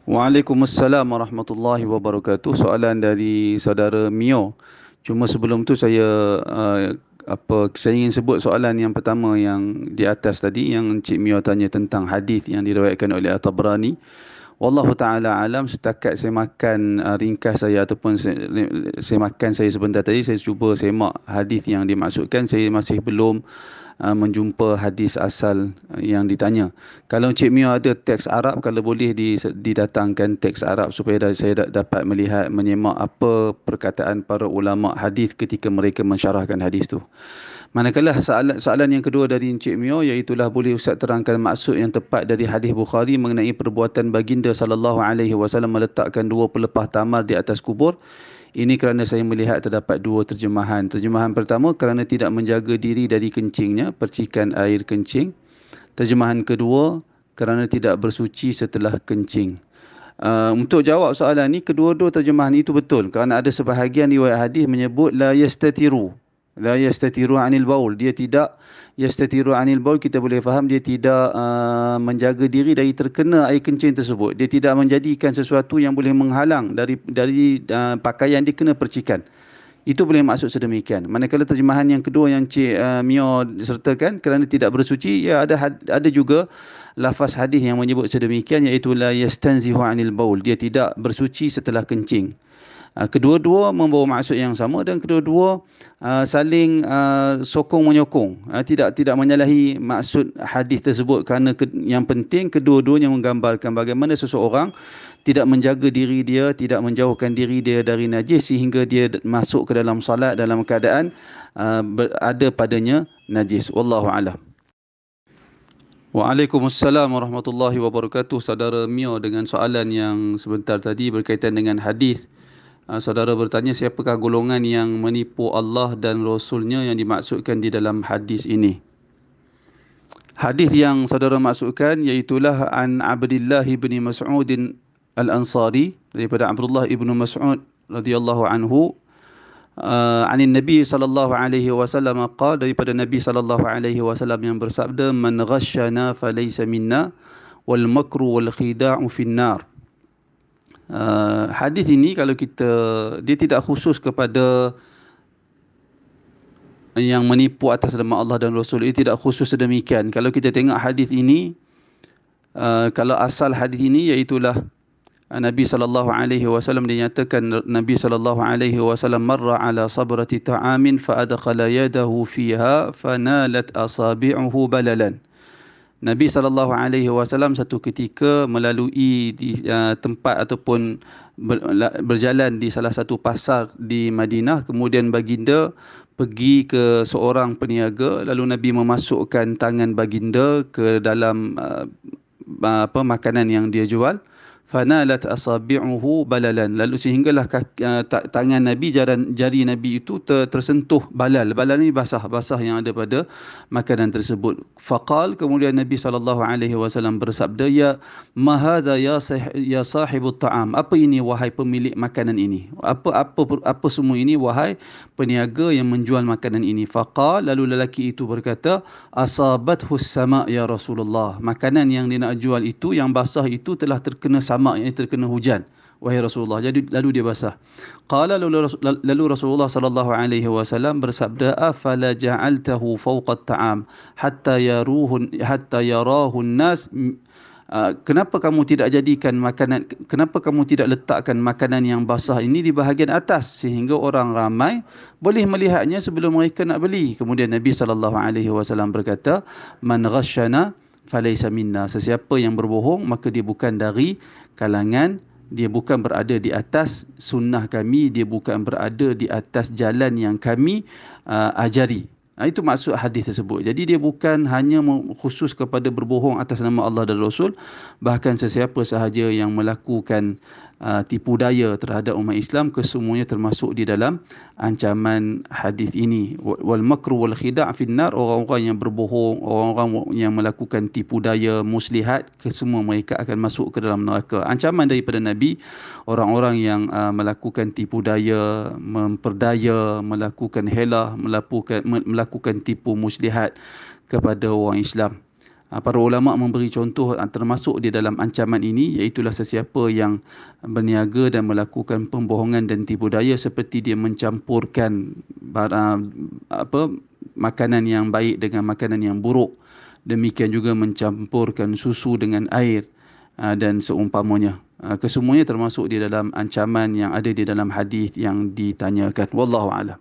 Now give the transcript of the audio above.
Waalaikumsalam warahmatullahi wabarakatuh. Soalan dari saudara Mio. Cuma sebelum tu saya ingin sebut soalan yang pertama yang di atas tadi yang Encik Mio tanya tentang hadis yang diriwayatkan oleh At-Tabrani. Wallahu taala alam, setakat saya makan ringkas saya ataupun saya makan saya sebentar tadi, saya cuba semak hadis yang dimaksudkan, saya masih belum menjumpa hadis asal yang ditanya. Kalau Cik Mio ada teks Arab, kalau boleh didatangkan teks Arab supaya saya dapat melihat, menyemak apa perkataan para ulama hadis ketika mereka mensyarahkan hadis tu. Manakala soalan yang kedua dari Encik Mio, iaitulah boleh Ustaz terangkan maksud yang tepat dari hadis Bukhari mengenai perbuatan baginda sallallahu alaihi wasallam meletakkan dua pelepah tamar di atas kubur. Ini kerana saya melihat terdapat dua terjemahan. Terjemahan pertama, kerana tidak menjaga diri dari kencingnya, percikan air kencing. Terjemahan kedua, kerana tidak bersuci setelah kencing. Untuk jawab soalan ni, kedua-dua terjemahan itu betul. Kerana ada sebahagian riwayat hadis menyebut la yastatiru. La yastatiru anil baul. Dia tidak yastatiru anil baul, kita boleh faham dia tidak menjaga diri dari terkena air kencing tersebut. Dia tidak menjadikan sesuatu yang boleh menghalang dari pakaian dia kena percikan. Itu boleh maksud sedemikian. Manakala terjemahan yang kedua yang Cik Mio sertakan, kerana tidak bersuci, ya ada juga lafaz hadis yang menyebut sedemikian, iaitu la yastanzihu anil baul. Dia tidak bersuci setelah kencing. Kedua-dua membawa maksud yang sama dan kedua-dua saling sokong menyokong. Tidak menyalahi maksud hadis tersebut, kerana yang penting kedua-duanya menggambarkan bagaimana seseorang tidak menjaga diri dia, tidak menjauhkan diri dia dari najis sehingga dia masuk ke dalam salat dalam keadaan ada padanya najis. Wallahu a'lam. Waalaikumsalam warahmatullahi wabarakatuh. Saudara Mio, dengan soalan yang sebentar tadi berkaitan dengan hadis. Saudara bertanya, siapakah golongan yang menipu Allah dan Rasulnya yang dimaksudkan di dalam hadis ini? Hadis yang saudara maksudkan iaitulah an Abdullah bin Mas'ud Al-Ansari, daripada Abdullah ibn Mas'ud radhiyallahu anhu, anin Nabi sallallahu alaihi wasallam qala, daripada Nabi sallallahu alaihi wasallam yang bersabda, man ghashana falaysa minna wal makru wal khida'u finnar. Hadis ini kalau dia tidak khusus kepada yang menipu atas nama Allah dan Rasul, ia tidak khusus sedemikian. Kalau kita tengok hadis ini, kalau asal hadis ini iaitulah Nabi sallallahu alaihi wasallam dinyatakan, Nabi sallallahu alaihi wasallam marra ala sabrati ta'amin fa adkhala yadahu fiha fanalat asabi'uhu balalan. Nabi sallallahu alaihi wasallam satu ketika melalui di tempat ataupun berjalan di salah satu pasar di Madinah, kemudian baginda pergi ke seorang peniaga, lalu Nabi memasukkan tangan baginda ke dalam makanan yang dia jual. Fanalat asabi'uhu balalan, lalu sehinggalah tangan Nabi, jari Nabi itu tersentuh balal. Balal ni basah yang ada pada makanan tersebut. Faqal, kemudian Nabi SAW bersabda, ya mahadha ya sahibut ta'am, apa ini wahai pemilik makanan ini, apa semua ini wahai peniaga yang menjual makanan ini. Faqal, lalu lelaki itu berkata, asabathu sama ya Rasulullah, makanan yang dia nak jual itu, yang basah itu telah terkena sama, yang terkena hujan wahai Rasulullah, jadi lalu dia basah. Qala, lalu Rasulullah sallallahu alaihi wasallam bersabda, afala ja'altahu fawqa at-ta'am hatta yarahu an-nas. Kenapa kamu tidak letakkan makanan yang basah ini di bahagian atas sehingga orang ramai boleh melihatnya sebelum mereka nak beli? Kemudian Nabi sallallahu alaihi wasallam berkata, man ghashana falaysa minna, sesiapa yang berbohong maka dia bukan dari kalangan, dia bukan berada di atas sunnah kami, dia bukan berada di atas jalan yang kami ajari. Itu maksud hadis tersebut. Jadi dia bukan hanya khusus kepada berbohong atas nama Allah dan Rasul, bahkan sesiapa sahaja yang melakukan tipu daya terhadap umat Islam, kesemuanya termasuk di dalam ancaman hadis ini. Wal makru wal khida' finnar, orang-orang yang berbohong, orang-orang yang melakukan tipu daya muslihat, kesemua mereka akan masuk ke dalam neraka. Ancaman daripada Nabi, orang-orang yang melakukan tipu daya, memperdaya, melakukan helah, melakukan tipu muslihat kepada orang Islam. Para ulama memberi contoh termasuk di dalam ancaman ini, iaitulah sesiapa yang berniaga dan melakukan pembohongan dan tipu daya seperti dia mencampurkan makanan yang baik dengan makanan yang buruk. Demikian juga mencampurkan susu dengan air dan seumpamanya. Kesemuanya termasuk di dalam ancaman yang ada di dalam hadis yang ditanyakan. Wallahu a'lam.